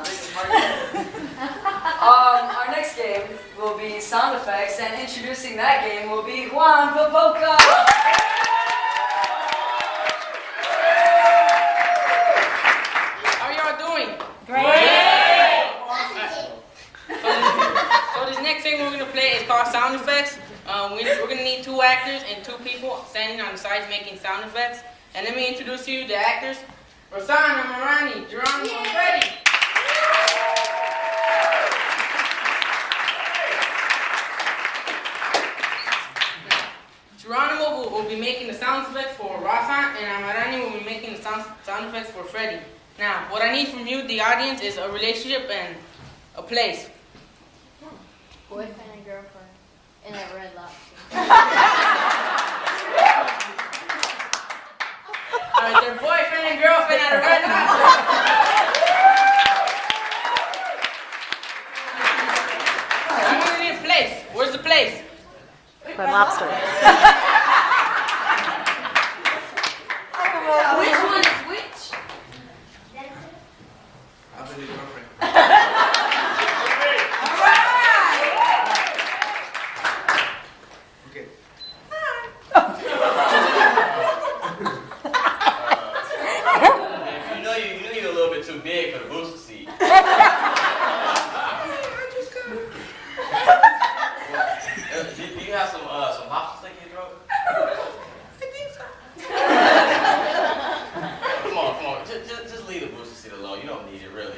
this is hard. Our next game will be sound effects, and introducing that game will be Juan Papoca. How y'all doing? Great! So this next thing we're going to play is called sound effects. We're going to need 2 actors and 2 people standing on the sides making sound effects. And let me introduce you to the actors. Rosanna, Marani, Geronimo, and Freddie. Geronimo will be making the sound effects for Rosanna, and Marani will be making the sound effects for Freddie. Now, what I need from you, the audience, is a relationship and a place. Boyfriend and girlfriend in a Red Lobster. Alright, their boyfriend and girlfriend at a Red Lobster. I'm gonna need a place. Where's the place? Red Lobster. Which one is which? I'll be the girlfriend. Okay. You know you're a little bit too big for the booster seat. Do you have some popsicles in your throat? I think so. Come on. Just leave the booster seat alone. You don't need it really.